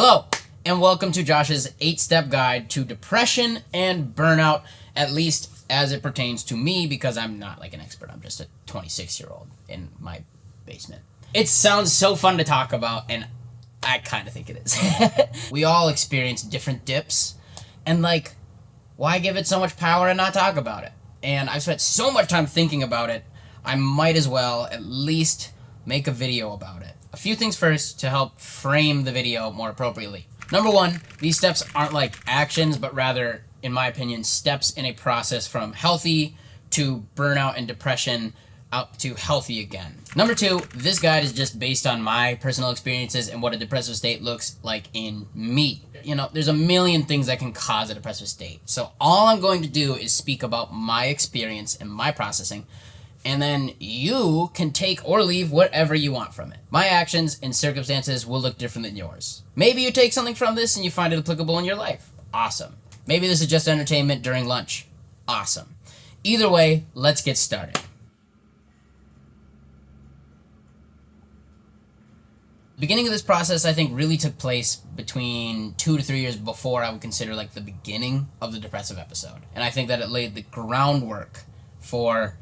Hello, and welcome to Josh's 8-step guide to depression and burnout, at least as it pertains to me, because I'm not like an expert. I'm just a 26-year-old in my basement. It sounds so fun to talk about, and I kind of think it is. We all experience different dips, and why give it so much power and not talk about it? And I've spent so much time thinking about it, I might as well at least make a video about it. A few things first to help frame the video more appropriately. Number one, these steps aren't like actions, but rather, in my opinion, steps in a process from healthy to burnout and depression up to healthy again. Number two, this guide is just based on my personal experiences and what a depressive state looks like in me. You know, there's a million things that can cause a depressive state. So all I'm going to do is speak about my experience and my processing, and then you can take or leave whatever you want from it. My actions and circumstances will look different than yours. Maybe you take something from this and you find it applicable in your life. Awesome. Maybe this is just entertainment during lunch. Awesome. Either way, let's get started. The beginning of this process, I think, really took place between 2 to 3 years before I would consider the beginning of the depressive episode. And I think that it laid the groundwork for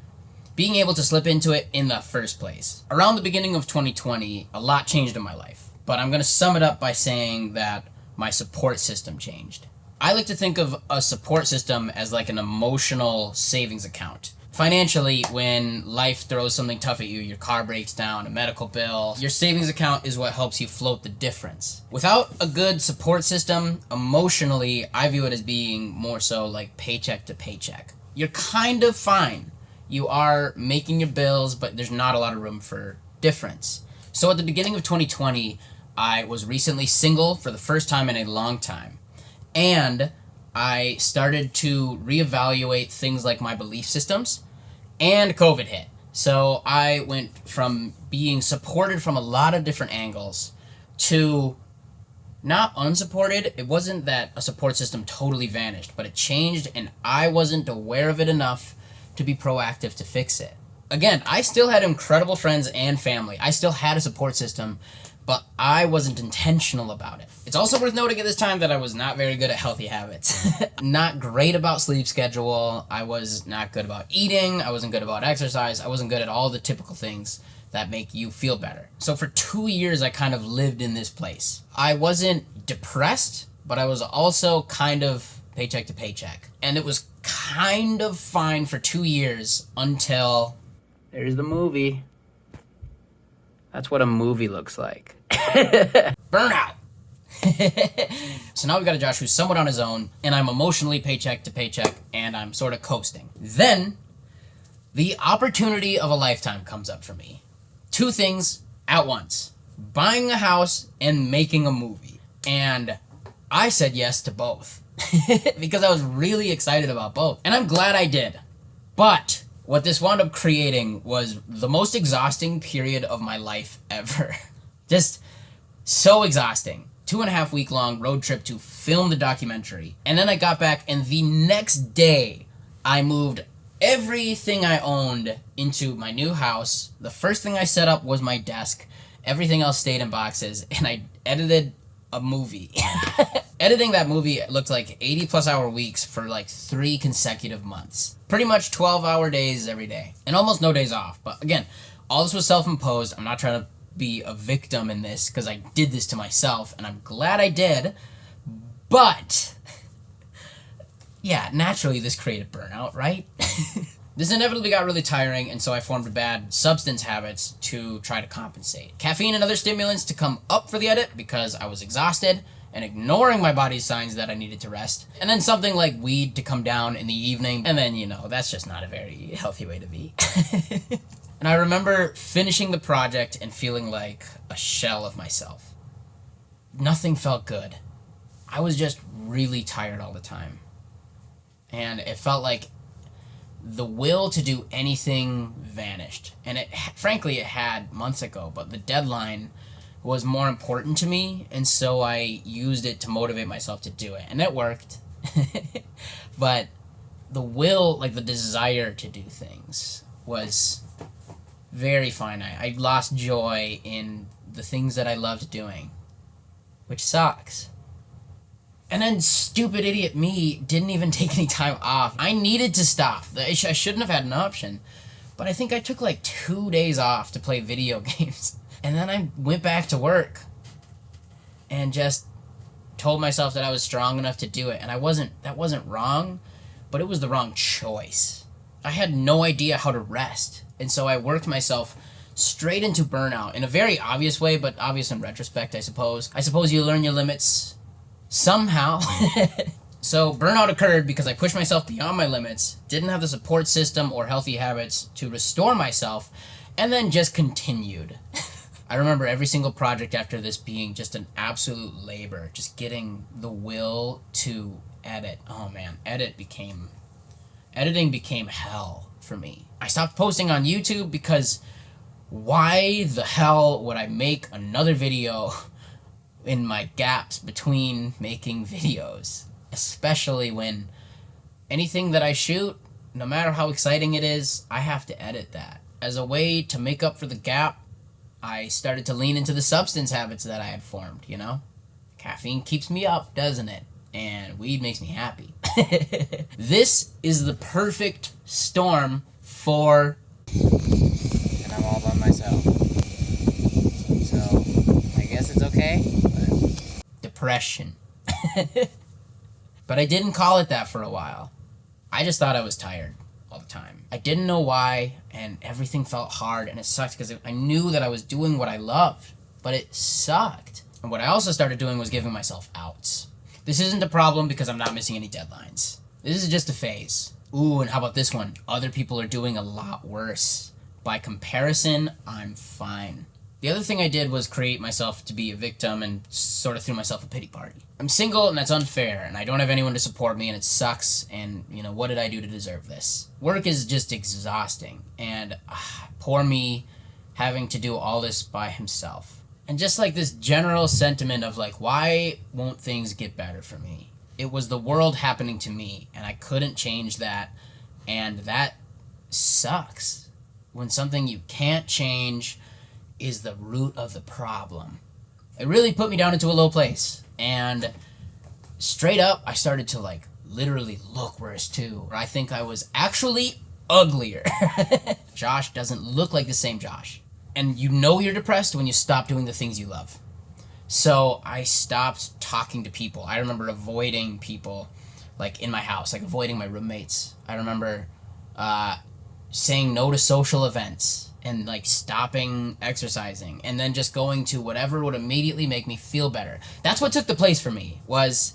being able to slip into it in the first place. Around the beginning of 2020, a lot changed in my life, but I'm going to sum it up by saying that my support system changed. I like to think of a support system as like an emotional savings account. Financially, when life throws something tough at you, your car breaks down, a medical bill, your savings account is what helps you float the difference. Without a good support system, emotionally, I view it as being more so like paycheck to paycheck. You're kind of fine. You are making your bills, but there's not a lot of room for difference. So at the beginning of 2020, I was recently single for the first time in a long time. And I started to reevaluate things like my belief systems, and COVID hit. So I went from being supported from a lot of different angles to not unsupported. It wasn't that a support system totally vanished, but it changed, and I wasn't aware of it enough to be proactive to fix it. Again, I still had incredible friends and family. I still had a support system, but I wasn't intentional about it. It's also worth noting at this time that I was not very good at healthy habits. Not great about sleep schedule. I was not good about eating. I wasn't good about exercise. I wasn't good at all the typical things that make you feel better. So for 2 years, I kind of lived in this place. I wasn't depressed, but I was also kind of paycheck to paycheck. And it was kind of fine for 2 years until there's the movie. That's what a movie looks like. Burnout. So now we've got a Josh who's somewhat on his own, and I'm emotionally paycheck to paycheck, and I'm sort of coasting. Then the opportunity of a lifetime comes up for me. 2 things at once: buying a house and making a movie. And I said yes to both. Because I was really excited about both. And I'm glad I did. But what this wound up creating was the most exhausting period of my life ever. Just so exhausting. 2.5 week long road trip to film the documentary. And then I got back, and the next day I moved everything I owned into my new house. The first thing I set up was my desk. Everything else stayed in boxes, and I edited a movie. Editing that movie looked like 80+ hour weeks for 3 consecutive months. Pretty much 12-hour days every day. And almost no days off. But again, all this was self-imposed. I'm not trying to be a victim in this, because I did this to myself, and I'm glad I did. But yeah, naturally this created burnout, right? This inevitably got really tiring, and so I formed bad substance habits to try to compensate. Caffeine and other stimulants to come up for the edit because I was exhausted and ignoring my body's signs that I needed to rest. And then something like weed to come down in the evening. And then, that's just not a very healthy way to be. And I remember finishing the project and feeling like a shell of myself. Nothing felt good. I was just really tired all the time. And it felt like the will to do anything vanished. And frankly, it had months ago, but the deadline was more important to me, and so I used it to motivate myself to do it. And it worked. But the will, the desire to do things, was very finite. I lost joy in the things that I loved doing. which sucks. And then stupid idiot me didn't even take any time off. I needed to stop. I shouldn't have had an option. But I think I took like 2 days off to play video games. And then I went back to work and just told myself that I was strong enough to do it. And that wasn't wrong, but it was the wrong choice. I had no idea how to rest. And so I worked myself straight into burnout in a very obvious way, but obvious in retrospect, I suppose. I suppose you learn your limits somehow. So burnout occurred because I pushed myself beyond my limits, didn't have the support system or healthy habits to restore myself, and then just continued. I remember every single project after this being just an absolute labor, just getting the will to edit. Oh man, editing became hell for me. I stopped posting on YouTube because why the hell would I make another video in my gaps between making videos? Especially when anything that I shoot, no matter how exciting it is, I have to edit that. As a way to make up for the gap, I started to lean into the substance habits that I had formed, you know? Caffeine keeps me up, doesn't it? And weed makes me happy. This is the perfect storm for... And I'm all by myself. So, I guess it's okay. But... Depression. But I didn't call it that for a while. I just thought I was tired all the time. I didn't know why, and everything felt hard, and it sucked because I knew that I was doing what I loved, but it sucked. And what I also started doing was giving myself outs. This isn't a problem because I'm not missing any deadlines. This is just a phase. Ooh, and how about this one? Other people are doing a lot worse. By comparison, I'm fine. The other thing I did was create myself to be a victim and sort of threw myself a pity party. I'm single and that's unfair, and I don't have anyone to support me, and it sucks, and you know, what did I do to deserve this? Work is just exhausting, and poor me having to do all this by himself. And just like this general sentiment of like, why won't things get better for me? It was the world happening to me, and I couldn't change that, and that sucks. When something you can't change is the root of the problem. It really put me down into a low place. And straight up, I started to like literally look worse too. I think I was actually uglier. Josh doesn't look like the same Josh. And you know you're depressed when you stop doing the things you love. So I stopped talking to people. I remember avoiding people like in my house, like avoiding my roommates. I remember saying no to social events. And like stopping exercising, and then just going to whatever would immediately make me feel better. That's what took the place for me, was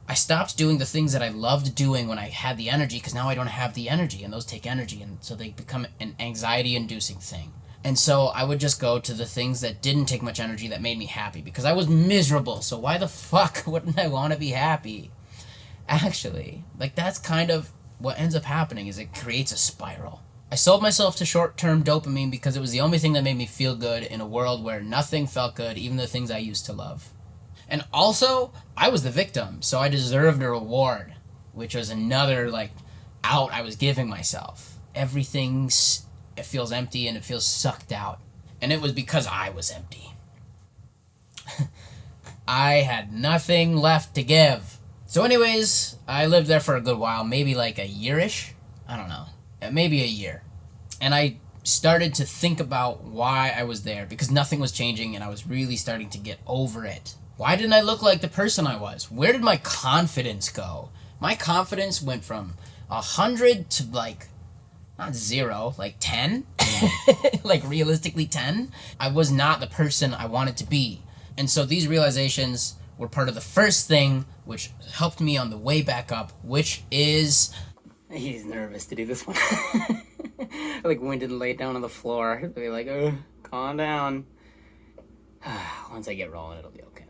I stopped doing the things that I loved doing when I had the energy, because now I don't have the energy, and those take energy, and so they become an anxiety-inducing thing. And so I would just go to the things that didn't take much energy that made me happy, because I was miserable, so why the fuck wouldn't I want to be happy? Actually, like that's kind of what ends up happening, is it creates a spiral. I sold myself to short-term dopamine because it was the only thing that made me feel good in a world where nothing felt good, even the things I used to love. And also, I was the victim, so I deserved a reward, which was another, like, out I was giving myself. Everything, it feels empty and it feels sucked out. And it was because I was empty. I had nothing left to give. So anyways, I lived there for a good while, maybe like a year-ish? I don't know. Maybe a year. And I started to think about why I was there, because nothing was changing and I was really starting to get over it. Why didn't I look like the person I was? Where did my confidence go? My confidence went from 100 to like, not 0, like 10. Like realistically 10. I was not the person I wanted to be. And so these realizations were part of the first thing which helped me on the way back up, which is... He's nervous to do this one. I like winded and laid down on the floor. He'll be like, oh, calm down. Once I get rolling, it'll be okay.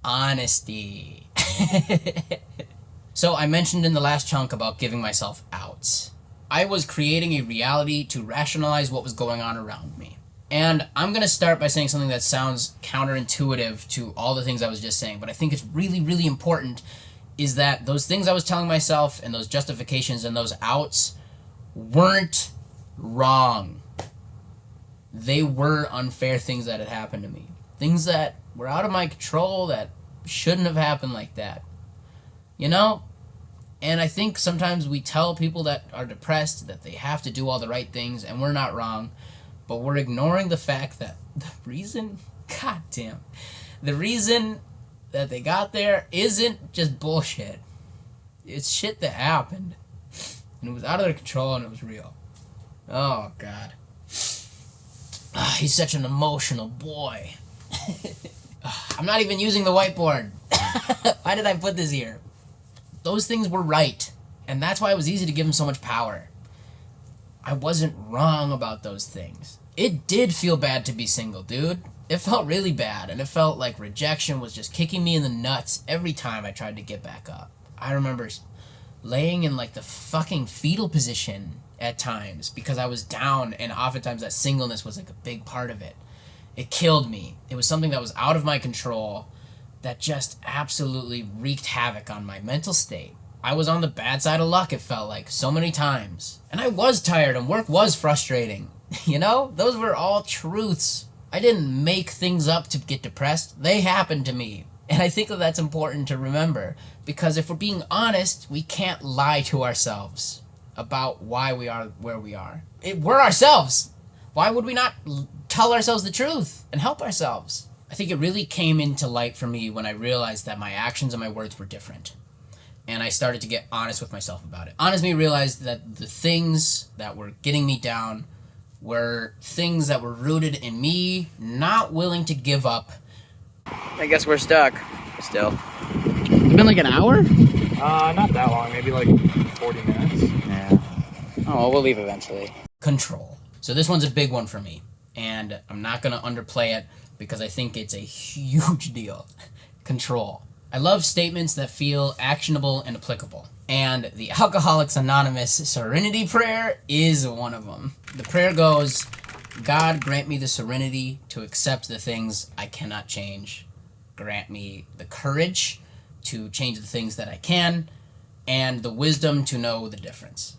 Honesty. So I mentioned in the last chunk about giving myself outs. I was creating a reality to rationalize what was going on around me. And I'm going to start by saying something that sounds counterintuitive to all the things I was just saying, but I think it's really, really important, is that those things I was telling myself and those justifications and those outs weren't wrong. They were unfair things that had happened to me. Things that were out of my control that shouldn't have happened like that. You know? And I think sometimes we tell people that are depressed that they have to do all the right things, and we're not wrong, but we're ignoring the fact that the reason that they got there isn't just bullshit. It's shit that happened. And it was out of their control and it was real. Oh, God. He's such an emotional boy. I'm not even using the whiteboard. Why did I put this here? Those things were right. And that's why it was easy to give him so much power. I wasn't wrong about those things. It did feel bad to be single, dude. It felt really bad, and it felt like rejection was just kicking me in the nuts every time I tried to get back up. I remember laying in like the fucking fetal position at times because I was down, and oftentimes that singleness was like a big part of it. It killed me. It was something that was out of my control that just absolutely wreaked havoc on my mental state. I was on the bad side of luck, it felt like, so many times. And I was tired, and work was frustrating. You know? Those were all truths. I didn't make things up to get depressed. They happened to me. And I think that that's important to remember. Because if we're being honest, we can't lie to ourselves about why we are where we are. We're ourselves. Why would we not tell ourselves the truth and help ourselves? I think it really came into light for me when I realized that my actions and my words were different. And I started to get honest with myself about it. Honest me realized that the things that were getting me down were things that were rooted in me not willing to give up. I guess we're stuck still. It's been like an hour? Not that long, maybe like 40 minutes. Yeah. Oh, well, we'll leave eventually. Control. So this one's a big one for me, and I'm not going to underplay it because I think it's a huge deal. Control. I love statements that feel actionable and applicable. And the Alcoholics Anonymous Serenity Prayer is one of them. The prayer goes, God grant me the serenity to accept the things I cannot change. Grant me the courage to change the things that I can, and the wisdom to know the difference.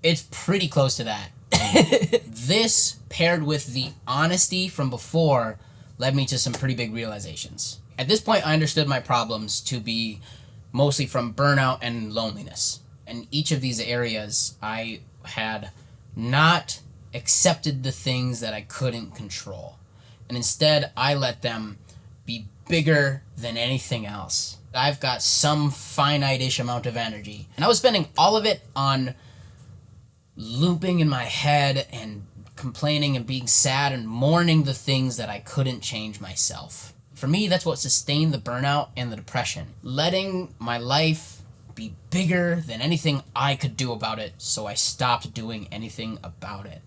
It's pretty close to that. This, paired with the honesty from before, led me to some pretty big realizations. At this point, I understood my problems to be mostly from burnout and loneliness. In each of these areas, I had not accepted the things that I couldn't control. And instead, I let them be bigger than anything else. I've got some finite-ish amount of energy. And I was spending all of it on looping in my head and complaining and being sad and mourning the things that I couldn't change myself. For me, that's what sustained the burnout and the depression. Letting my life be bigger than anything I could do about it, so I stopped doing anything about it.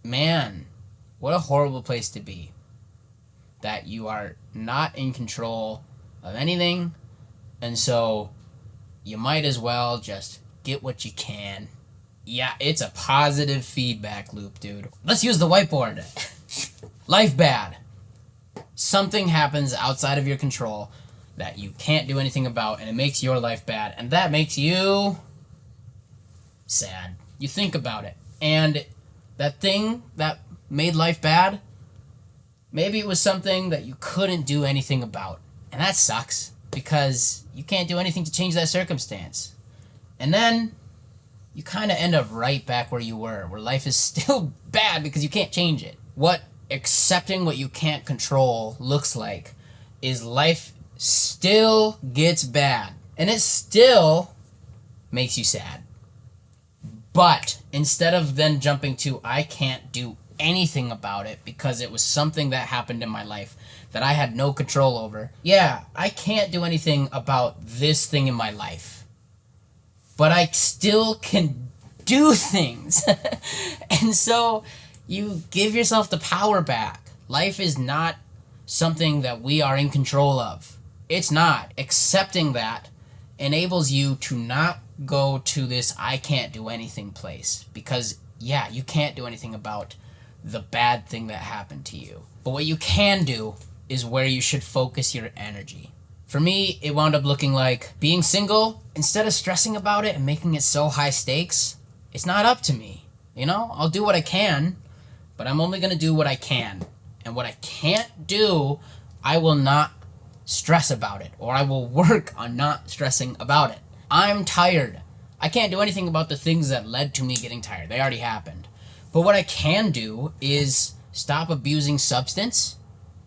Man, what a horrible place to be. That you are not in control of anything, and so you might as well just get what you can. Yeah, it's a positive feedback loop, dude. Let's use the whiteboard. Life bad. Something happens outside of your control that you can't do anything about, and it makes your life bad, and that makes you sad. You think about it, and that thing that made life bad, maybe it was something that you couldn't do anything about, and that sucks, because you can't do anything to change that circumstance. And then you kind of end up right back where you were, where life is still bad because you can't change it. What accepting what you can't control looks like is life still gets bad, and it still makes you sad. But instead of then jumping to, I can't do anything about it because it was something that happened in my life that I had no control over. Yeah, I can't do anything about this thing in my life, but I still can do things. And so you give yourself the power back. Life is not something that we are in control of. It's not. Accepting that enables you to not go to this I can't do anything place. Because, yeah, you can't do anything about the bad thing that happened to you. But what you can do is where you should focus your energy. For me, it wound up looking like being single, instead of stressing about it and making it so high stakes, it's not up to me. You know, I'll do what I can, but I'm only going to do what I can. And what I can't do I will not stress about it, or I will work on not stressing about it. I'm tired. I can't do anything about the things that led to me getting tired. They already happened. But what I can do is stop abusing substance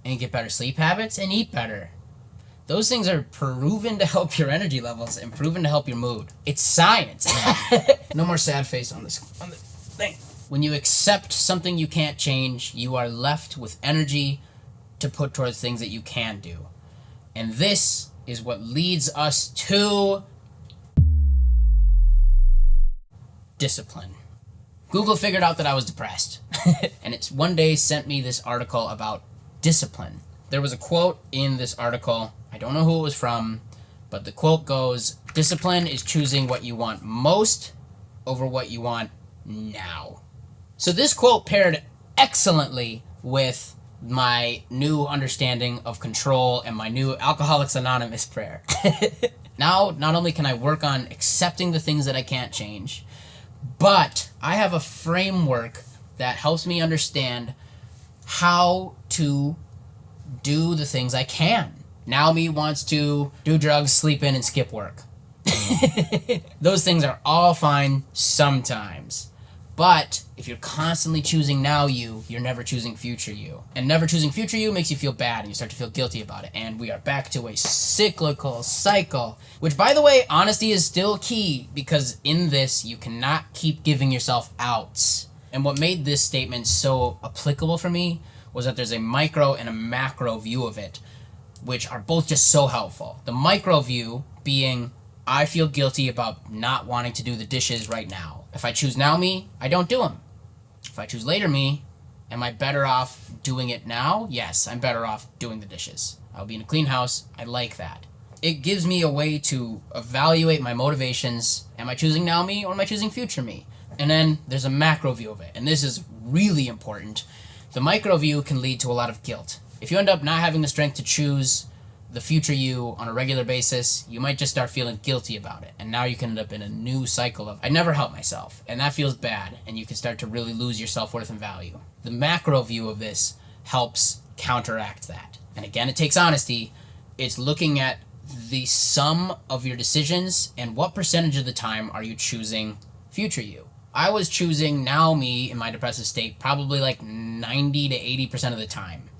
and get better sleep habits and eat better. Those things are proven to help your energy levels and proven to help your mood. It's science. No more sad face on the thing. When you accept something you can't change, you are left with energy to put towards things that you can do. And this is what leads us to discipline. Google figured out that I was depressed. And it's one day sent me this article about discipline. There was a quote in this article. I don't know who it was from, but the quote goes, "Discipline is choosing what you want most over what you want now." So this quote paired excellently with my new understanding of control and my new Alcoholics Anonymous prayer. Now, not only can I work on accepting the things that I can't change, but I have a framework that helps me understand how to do the things I can. Now me wants to do drugs, sleep in, and skip work. Those things are all fine sometimes. But if you're constantly choosing now you're never choosing future you. And never choosing future you makes you feel bad and you start to feel guilty about it. And we are back to a cyclical cycle. Which, by the way, honesty is still key, because in this you cannot keep giving yourself outs. And what made this statement so applicable for me was that there's a micro and a macro view of it, which are both just so helpful. The micro view being, I feel guilty about not wanting to do the dishes right now. If I choose now me, I don't do them. If I choose later me, am I better off doing it now? Yes, I'm better off doing the dishes. I'll be in a clean house. I like that. It gives me a way to evaluate my motivations. Am I choosing now me or am I choosing future me? And then there's a macro view of it, and this is really important. The micro view can lead to a lot of guilt. If you end up not having the strength to choose the future you on a regular basis, you might just start feeling guilty about it. And now you can end up in a new cycle of, I never help myself. And that feels bad. And you can start to really lose your self-worth and value. The macro view of this helps counteract that. And again, it takes honesty. It's looking at the sum of your decisions and what percentage of the time are you choosing future you. I was choosing now me in my depressive state probably like 90 to 80% of the time.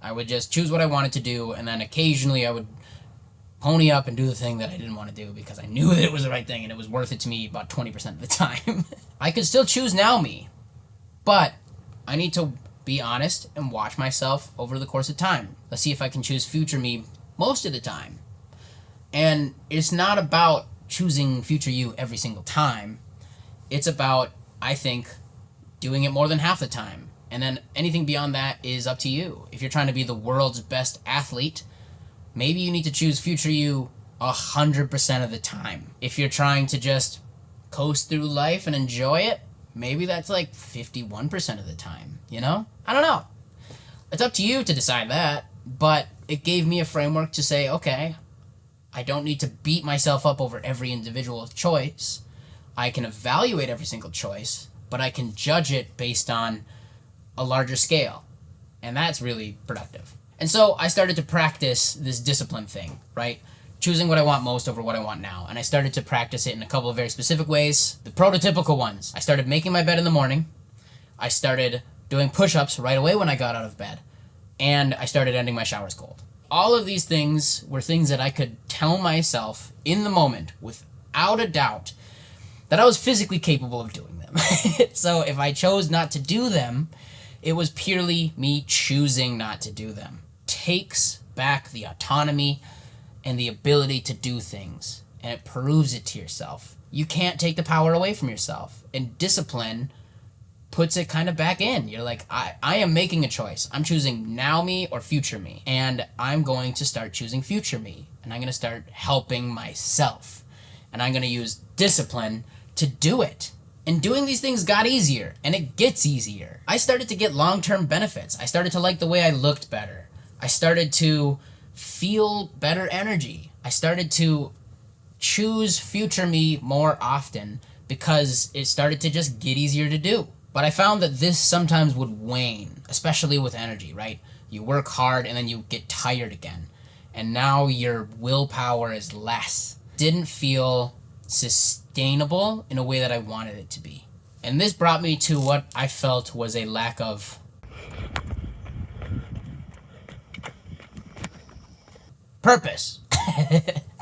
I would just choose what I wanted to do, and then occasionally I would pony up and do the thing that I didn't want to do because I knew that it was the right thing and it was worth it to me about 20% of the time. I could still choose now me, but I need to be honest and watch myself over the course of time. Let's see if I can choose future me most of the time. And it's not about choosing future you every single time. It's about, I think, doing it more than half the time. And then anything beyond that is up to you. If you're trying to be the world's best athlete, maybe you need to choose future you 100% of the time. If you're trying to just coast through life and enjoy it, maybe that's like 51% of the time, you know? I don't know. It's up to you to decide that, but it gave me a framework to say, okay, I don't need to beat myself up over every individual choice. I can evaluate every single choice, but I can judge it based on a larger scale. And that's really productive. And so I started to practice this discipline thing, right? Choosing what I want most over what I want now. And I started to practice it in a couple of very specific ways. The prototypical ones. I started making my bed in the morning. I started doing push-ups right away when I got out of bed. And I started ending my showers cold. All of these things were things that I could tell myself in the moment without a doubt that I was physically capable of doing them. So if I chose not to do them, it was purely me choosing not to do them. Takes back the autonomy and the ability to do things, and it proves it to yourself. You can't take the power away from yourself, and discipline puts it kind of back in. You're like, I am making a choice. I'm choosing now me or future me, and I'm going to start choosing future me, and I'm going to start helping myself, and I'm going to use discipline to do it. And doing these things got easier, and it gets easier. I started to get long-term benefits. I started to like the way I looked better. I started to feel better energy. I started to choose future me more often because it started to just get easier to do. But I found that this sometimes would wane, especially with energy, right? You work hard and then you get tired again. And now your willpower is less. Didn't feel sustainable in a way that I wanted it to be. And this brought me to what I felt was a lack of purpose.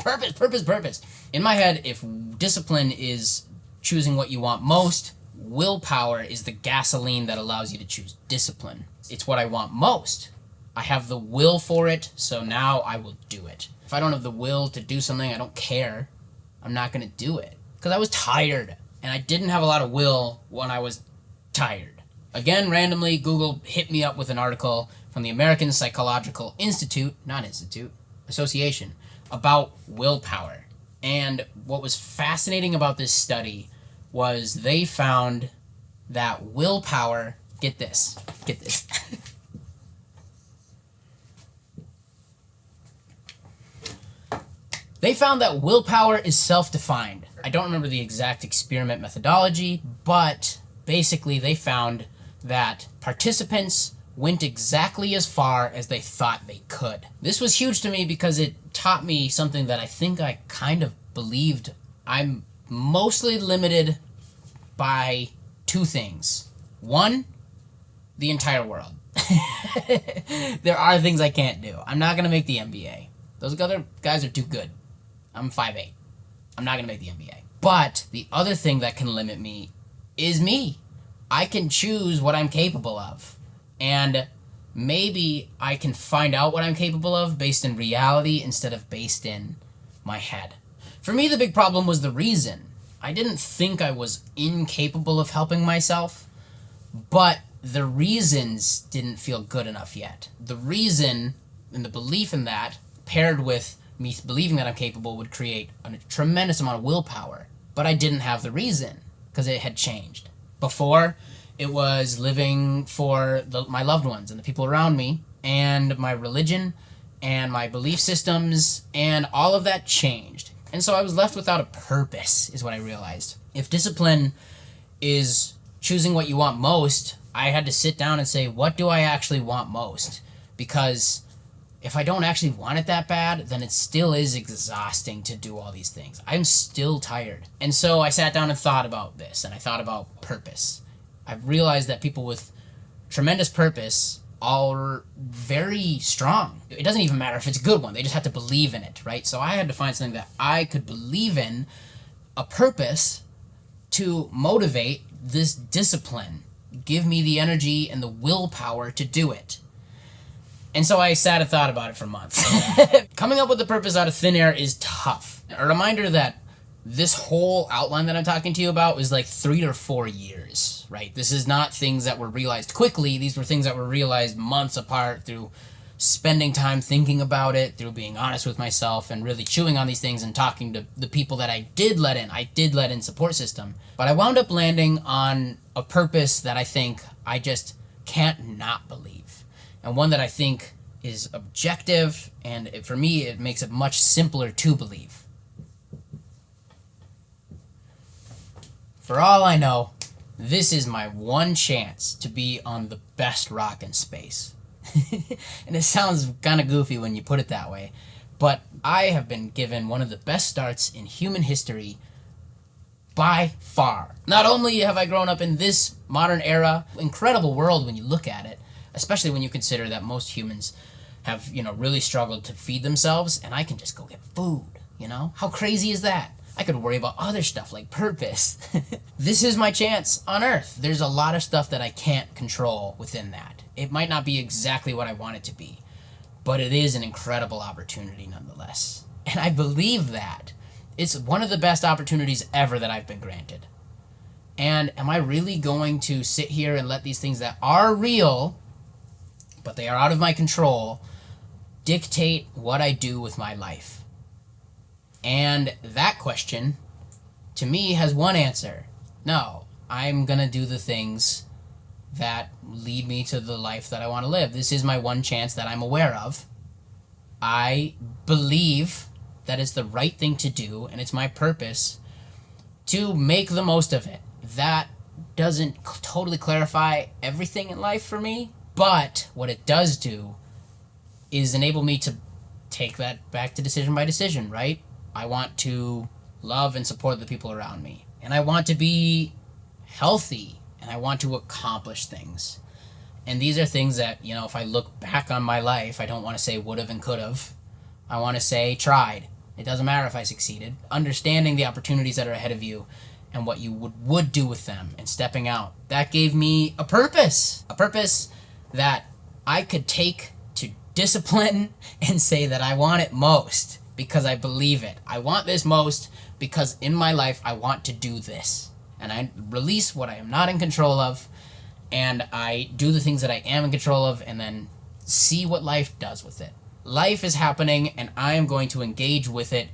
Purpose. In my head, if discipline is choosing what you want most, willpower is the gasoline that allows you to choose discipline. It's what I want most. I have the will for it, so now I will do it. If I don't have the will to do something, I don't care. I'm not going to do it. Because I was tired, and I didn't have a lot of will when I was tired. Again, randomly, Google hit me up with an article from the American Psychological Association about willpower. And what was fascinating about this study was they found that willpower, get this. They found that willpower is self-defined. I don't remember the exact experiment methodology, but basically they found that participants went exactly as far as they thought they could. This was huge to me because it taught me something that I think I kind of believed. I'm mostly limited by two things. One, the entire world. There are things I can't do. I'm not going to make the NBA. Those other guys are too good. I'm 5'8". I'm not going to make the NBA. But the other thing that can limit me is me. I can choose what I'm capable of. And maybe I can find out what I'm capable of based in reality instead of based in my head. For me, the big problem was the reason. I didn't think I was incapable of helping myself, but the reasons didn't feel good enough yet. The reason and the belief in that, paired with me believing that I'm capable, would create a tremendous amount of willpower. But I didn't have the reason because it had changed. Before, it was living for my loved ones and the people around me, and my religion and my belief systems, and all of that changed. And so I was left without a purpose, is what I realized. If discipline is choosing what you want most, I had to sit down and say, what do I actually want most? Because if I don't actually want it that bad, then it still is exhausting to do all these things. I'm still tired. And so I sat down and thought about this, and I thought about purpose. I've realized that people with tremendous purpose are very strong. It doesn't even matter if it's a good one. They just have to believe in it, right? So I had to find something that I could believe in, a purpose to motivate this discipline, give me the energy and the willpower to do it. And so I sat and thought about it for months. Coming up with a purpose out of thin air is tough. A reminder that this whole outline that I'm talking to you about was like 3 or 4 years, right? This is not things that were realized quickly. These were things that were realized months apart through spending time thinking about it, through being honest with myself and really chewing on these things and talking to the people that I did let in support system. But I wound up landing on a purpose that I think I just can't not believe. And one that I think is objective, and for me, it makes it much simpler to believe. For all I know, this is my one chance to be on the best rock in space. And it sounds kind of goofy when you put it that way, but I have been given one of the best starts in human history by far. Not only have I grown up in this modern era, incredible world when you look at it, especially when you consider that most humans have, really struggled to feed themselves, and I can just go get food, How crazy is that? I could worry about other stuff like purpose. This is my chance on Earth. There's a lot of stuff that I can't control within that. It might not be exactly what I want it to be, but it is an incredible opportunity nonetheless. And I believe that. It's one of the best opportunities ever that I've been granted. And am I really going to sit here and let these things that are real, but they are out of my control, dictate what I do with my life? And that question, to me, has one answer. No, I'm going to do the things that lead me to the life that I want to live. This is my one chance that I'm aware of. I believe that it's the right thing to do, and it's my purpose to make the most of it. That doesn't totally clarify everything in life for me, But what it does do is enable me to take that back to decision by decision, right? I want to love and support the people around me. And I want to be healthy. And I want to accomplish things. And these are things that, if I look back on my life, I don't want to say would have and could have. I want to say tried. It doesn't matter if I succeeded. Understanding the opportunities that are ahead of you and what you would do with them and stepping out. That gave me a purpose. A purpose that I could take to discipline and say that I want it most because I believe it. I want this most because in my life I want to do this. And I release what I am not in control of, and I do the things that I am in control of, and then see what life does with it. Life is happening, and I am going to engage with it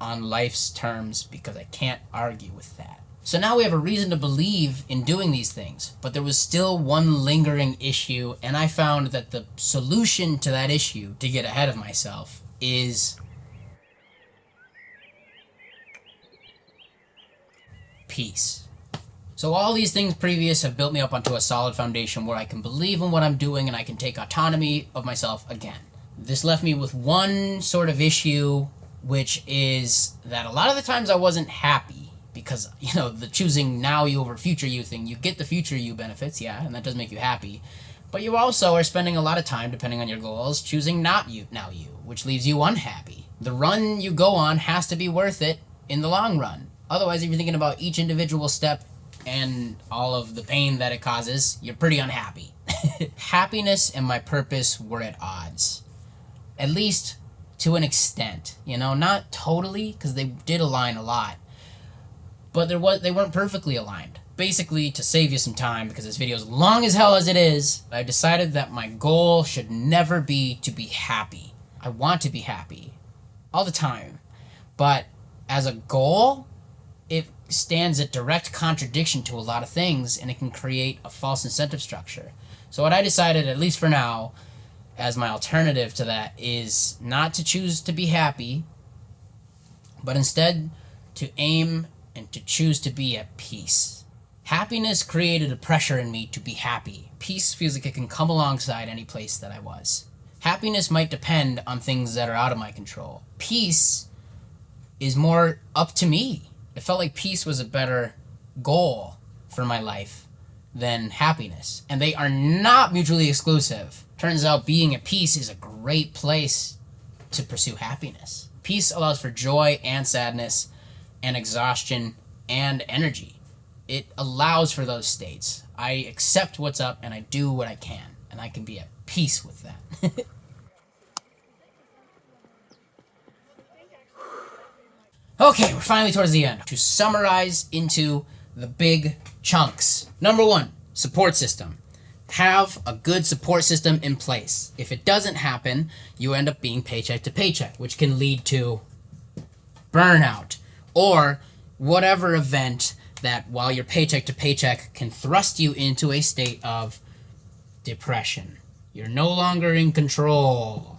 on life's terms because I can't argue with that. So now we have a reason to believe in doing these things, but there was still one lingering issue, and I found that the solution to that issue, to get ahead of myself, is peace. So all these things previous have built me up onto a solid foundation where I can believe in what I'm doing and I can take autonomy of myself again. This left me with one sort of issue, which is that a lot of the times I wasn't happy because, the choosing now you over future you thing, you get the future you benefits, yeah, and that does make you happy. But you also are spending a lot of time, depending on your goals, choosing not you, now you, which leaves you unhappy. The run you go on has to be worth it in the long run. Otherwise, if you're thinking about each individual step and all of the pain that it causes, you're pretty unhappy. Happiness and my purpose were at odds. At least to an extent. Not totally, because they did align a lot. But they weren't perfectly aligned. Basically, to save you some time, because this video is long as hell as it is, I decided that my goal should never be to be happy. I want to be happy. All the time. But as a goal, it stands a direct contradiction to a lot of things, and it can create a false incentive structure. So what I decided, at least for now, as my alternative to that, is not to choose to be happy, but instead to aim and to choose to be at peace. Happiness created a pressure in me to be happy. Peace feels like it can come alongside any place that I was. Happiness might depend on things that are out of my control. Peace is more up to me. It felt like peace was a better goal for my life than happiness. And they are not mutually exclusive. Turns out being at peace is a great place to pursue happiness. Peace allows for joy and sadness and exhaustion and energy. It allows for those states. I accept what's up and I do what I can. And I can be at peace with that. Okay, we're finally towards the end. To summarize into the big chunks. Number 1, support system. Have a good support system in place. If it doesn't happen, you end up being paycheck to paycheck, which can lead to burnout or whatever event that, while you're paycheck to paycheck, can thrust you into a state of depression. You're no longer in control.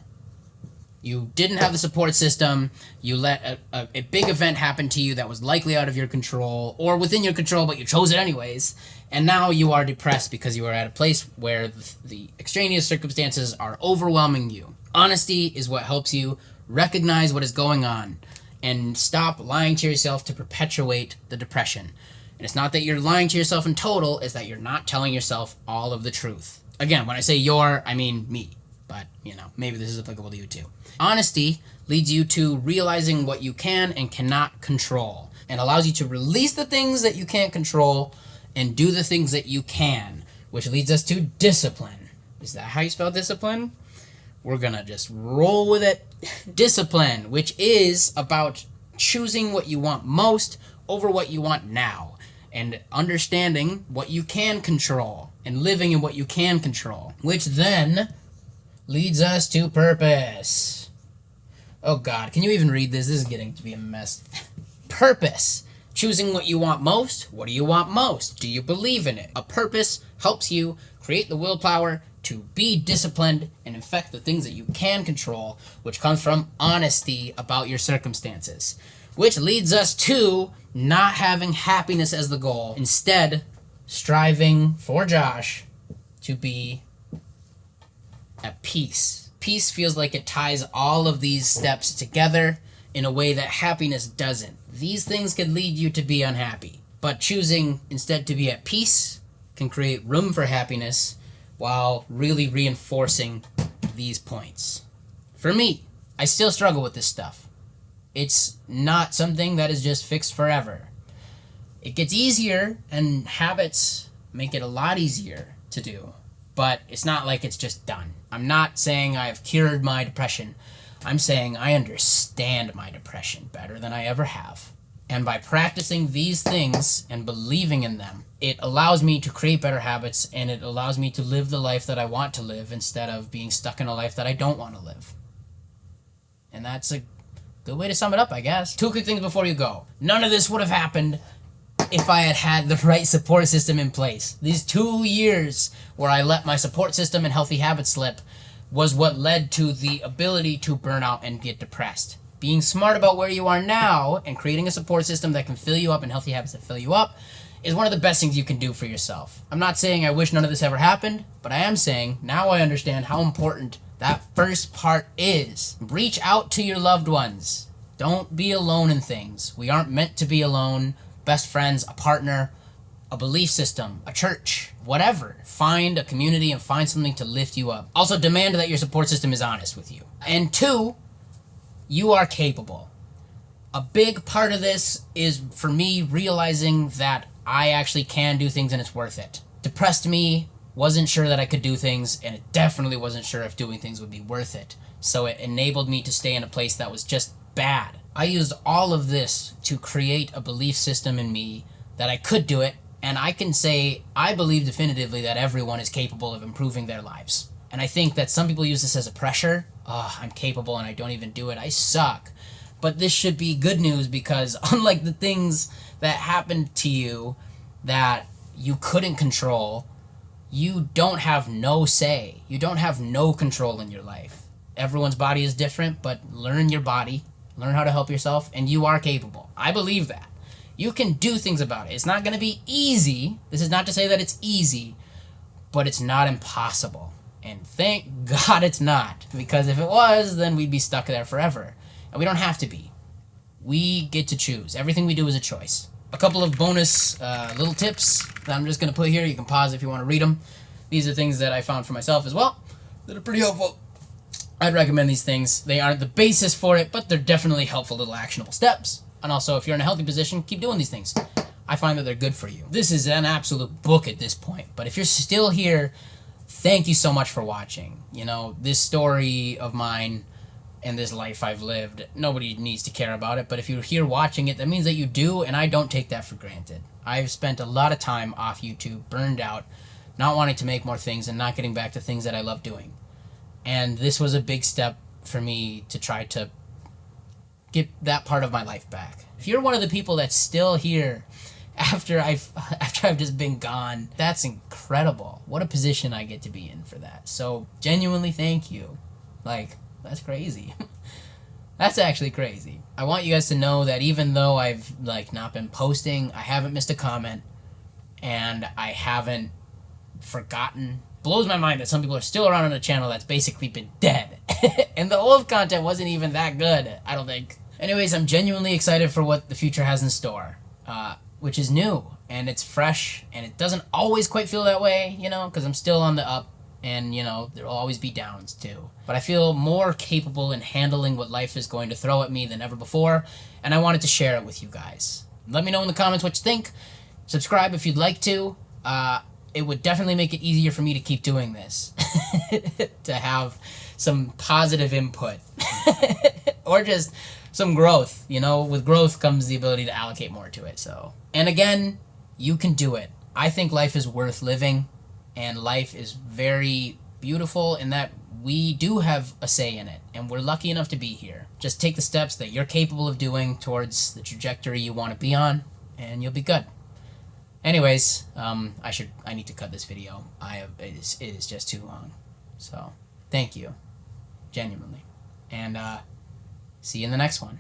You didn't have the support system. You let a big event happen to you that was likely out of your control or within your control, but you chose it anyways. And now you are depressed because you are at a place where the extraneous circumstances are overwhelming you. Honesty is what helps you recognize what is going on and stop lying to yourself to perpetuate the depression. And it's not that you're lying to yourself in total, it's that you're not telling yourself all of the truth. Again, when I say your, I mean me. But, maybe this is applicable to you too. Honesty leads you to realizing what you can and cannot control and allows you to release the things that you can't control and do the things that you can, which leads us to discipline. Is that how you spell discipline? We're gonna just roll with it. Discipline, which is about choosing what you want most over what you want now and understanding what you can control and living in what you can control, which then leads us to purpose. Oh God, can you even read this? This is getting to be a mess. Purpose. Choosing what you want most. What do you want most? Do you believe in it? A purpose helps you create the willpower to be disciplined and affect the things that you can control, which comes from honesty about your circumstances. Which leads us to not having happiness as the goal. Instead, striving for Josh to be at peace. Peace feels like it ties all of these steps together in a way that happiness doesn't. These things can lead you to be unhappy, but choosing instead to be at peace can create room for happiness while really reinforcing these points. For me, I still struggle with this stuff. It's not something that is just fixed forever. It gets easier, and habits make it a lot easier to do, but it's not like it's just done. I'm not saying I've cured my depression. I'm saying I understand my depression better than I ever have. And by practicing these things and believing in them, it allows me to create better habits, and it allows me to live the life that I want to live instead of being stuck in a life that I don't want to live. And that's a good way to sum it up, I guess. 2 quick things before you go. None of this would have happened if I had had the right support system in place. These 2 years where I let my support system and healthy habits slip was what led to the ability to burn out and get depressed. Being smart about where you are now and creating a support system that can fill you up and healthy habits that fill you up is one of the best things you can do for yourself. I'm not saying I wish none of this ever happened, but I am saying now I understand how important that first part is. Reach out to your loved ones. Don't be alone in things. We aren't meant to be alone. Best friends, a partner, a belief system, a church, whatever. Find a community and find something to lift you up. Also, demand that your support system is honest with you. And 2, you are capable. A big part of this is, for me, realizing that I actually can do things and it's worth it. Depressed me, wasn't sure that I could do things, and it definitely wasn't sure if doing things would be worth it. So it enabled me to stay in a place that was just bad. I used all of this to create a belief system in me that I could do it, and I can say I believe definitively that everyone is capable of improving their lives. And I think that some people use this as a pressure. Oh, I'm capable and I don't even do it. I suck. But this should be good news, because unlike the things that happened to you that you couldn't control, you don't have no say. You don't have no control in your life. Everyone's body is different, but learn your body, learn how to help yourself, and you are capable. I believe that. You can do things about it. It's not going to be easy. This is not to say that it's easy, but it's not impossible. And thank God it's not, because if it was, then we'd be stuck there forever. And we don't have to be. We get to choose. Everything we do is a choice. A couple of bonus little tips that I'm just going to put here. You can pause if you want to read them. These are things that I found for myself as well that are pretty helpful. I'd recommend these things. They aren't the basis for it, but they're definitely helpful little actionable steps. And also, if you're in a healthy position, keep doing these things. I find that they're good for you. This is an absolute book at this point, but if you're still here, thank you so much for watching. You know, this story of mine and this life I've lived, nobody needs to care about it, but if you're here watching it, that means that you do, and I don't take that for granted. I've spent a lot of time off YouTube, burned out, not wanting to make more things and not getting back to things that I love doing. And this was a big step for me to try to get that part of my life back. If you're one of the people that's still here after I've just been gone, that's incredible. What a position I get to be in for that. So genuinely thank you. Like, that's crazy. That's actually crazy. I want you guys to know that even though I've not been posting, I haven't missed a comment, and I haven't forgotten. Blows my mind that some people are still around on a channel that's basically been dead. And the old content wasn't even that good, I don't think. Anyways, I'm genuinely excited for what the future has in store, which is new, and it's fresh, and it doesn't always quite feel that way, you know, because I'm still on the up, and, you know, there'll always be downs, too. But I feel more capable in handling what life is going to throw at me than ever before, and I wanted to share it with you guys. Let me know in the comments what you think. Subscribe if you'd like to. It would definitely make it easier for me to keep doing this. To have some positive input. Or just some growth. You know, with growth comes the ability to allocate more to it. So, and again, you can do it. I think life is worth living, and life is very beautiful in that we do have a say in it, and we're lucky enough to be here. Just take the steps that you're capable of doing towards the trajectory you want to be on, and you'll be good. Anyways, I need to cut this video. It is just too long. So, thank you. Genuinely. And, see you in the next one.